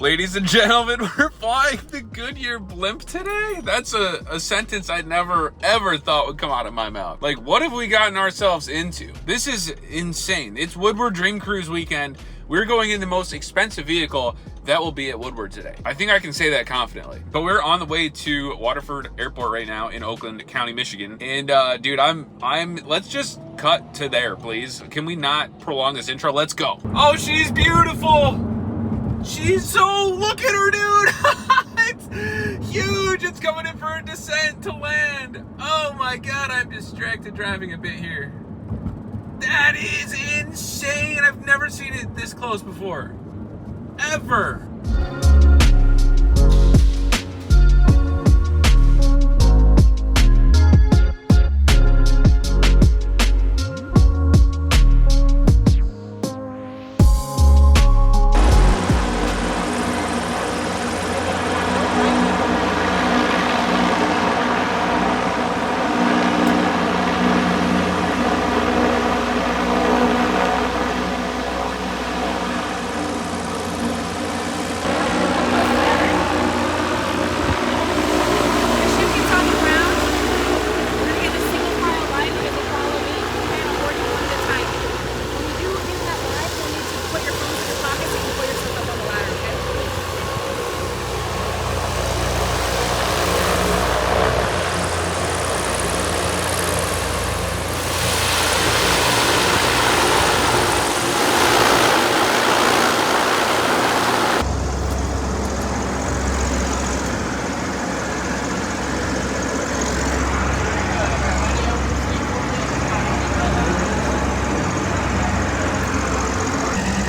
Ladies and gentlemen, we're flying the Goodyear Blimp today. That's a sentence I never, ever thought would come out of my mouth. Like, what have we gotten ourselves into? This is insane. It's Woodward Dream Cruise weekend. We're going in the most expensive vehicle that will be at Woodward today. I think I can say that confidently. But we're on the way to Waterford Airport right now in Oakland County, Michigan. And dude, let's just cut to there, please. Can we not prolong this intro? Let's go. Oh, she's beautiful. She's so, look at her, dude. It's huge. It's coming in for a descent to land. Oh my God, I'm distracted driving a bit here. That is insane. I've never seen it this close before. Ever.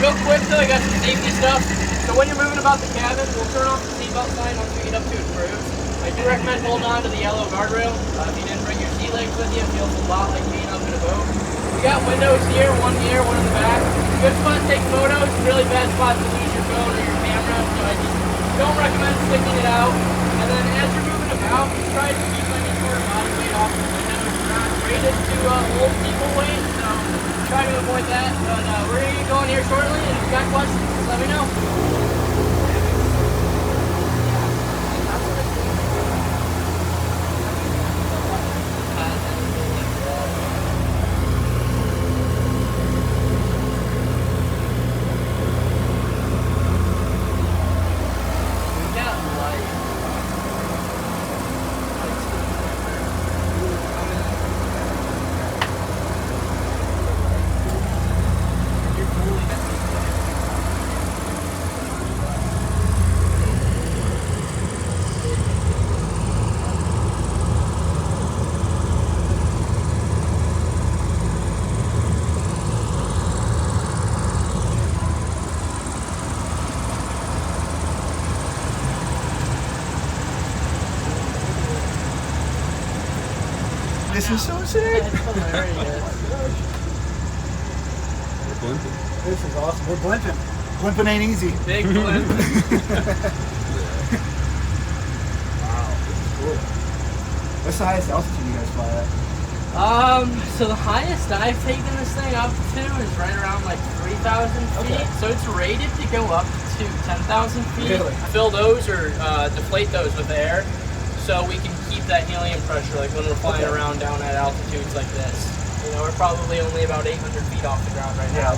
Real quick though, I got some safety stuff. So when you're moving about the cabin, we'll turn off the seatbelt sign once we get up to its grooves. I do recommend holding on to the yellow guardrail. If you didn't bring your sea legs with you, it feels a lot like being up in a boat. We got windows here, one in the back. Good spot to take photos, really bad spot to lose your phone or your camera. So I just don't recommend sticking it out. And then as you're moving about, try to keep any sort of body weight off the windows. We're not rated to hold people weight, so try to avoid that, but we're going to get going here shortly, and if you've got questions, just let me know. This is so sick. It's hilarious. We're blimping. This is awesome. We're blimping. Blimping ain't easy. Big blimp. Wow, this is cool. What's the highest altitude you guys fly at? So the highest I've taken this thing up to is right around like 3,000 feet. Okay. So it's rated to go up to 10,000 feet. Really? Fill those or deflate those with air, so we can keep that helium pressure like when we're flying around down at altitudes like this. You know, we're probably only about 800 feet off the ground right now.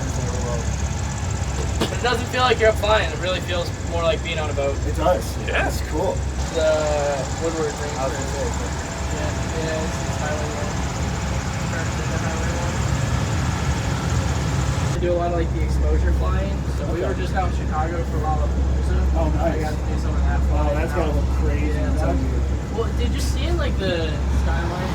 But it doesn't feel like you're up flying. It really feels more like being on a boat. It does. Yeah. It's cool. The Woodward Dream I was Cruise. gonna say, Yeah, it's Highland one. I do a lot of like the exposure flying. So we were just out in Chicago for Lollapalooza. Oh, nice. I got to do some of that Oh, flying. that's gotta look crazy. Yeah, I'm telling you. Well, did you see in like the skyline?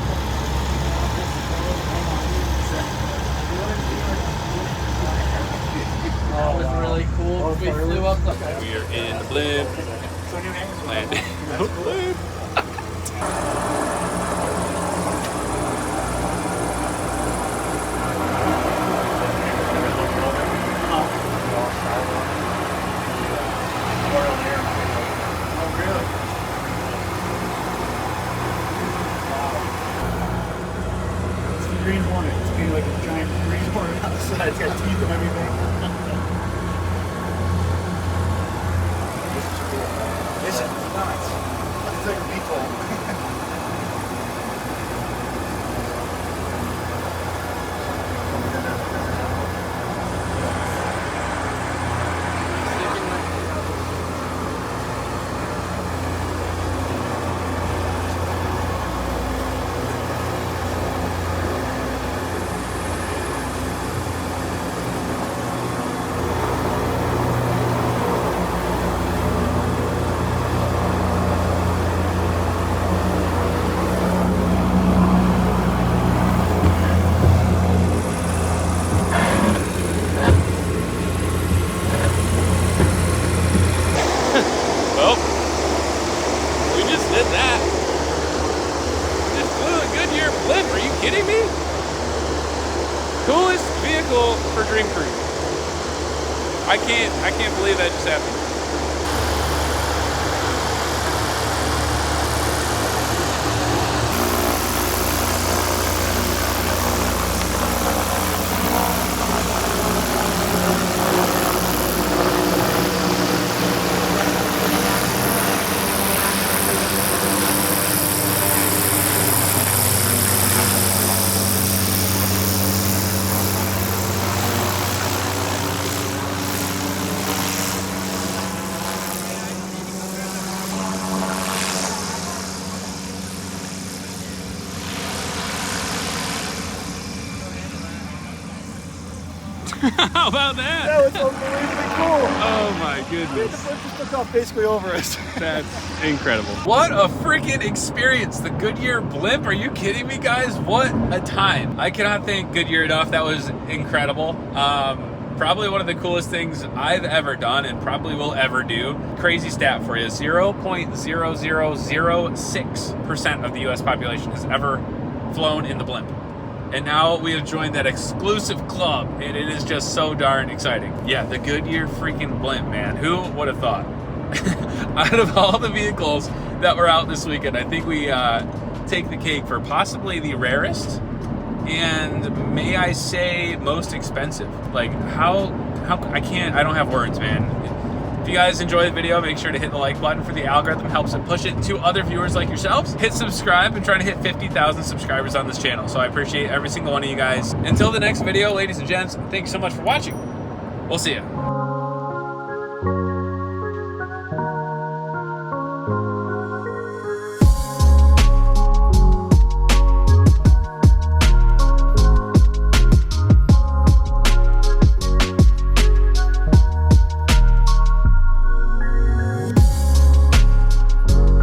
That was really cool. Oh, We flew up the. We are in the blimp. Landing. The blimp. Green Hornet. It's being like a giant green hornet outside. It's got teeth and everything. I can't believe that just happened. How about that? That was unbelievably cool. Oh my The goodness. blimp just took off basically over us. That's incredible. What a freaking experience. The Goodyear Blimp. Are you kidding me, guys? What a time. I cannot thank Goodyear enough. That was incredible. Probably one of the coolest things I've ever done and probably will ever do. Crazy stat for you. 0.0006% of the US population has ever flown in the blimp. And now we have joined that exclusive club, and it is just so darn exciting. Yeah, the Goodyear freaking Blimp, man. Who would have thought? Out of all the vehicles that were out this weekend, I think we take the cake for possibly the rarest and, may I say, most expensive. Like, how I don't have words, man. If you guys enjoy the video, make sure to hit the like button for the algorithm. Helps it push it to other viewers like yourselves. Hit subscribe. I'm trying to hit 50,000 subscribers on this channel, so I appreciate every single one of you guys. Until the next video, ladies and gents, thank you so much for watching. We'll see you.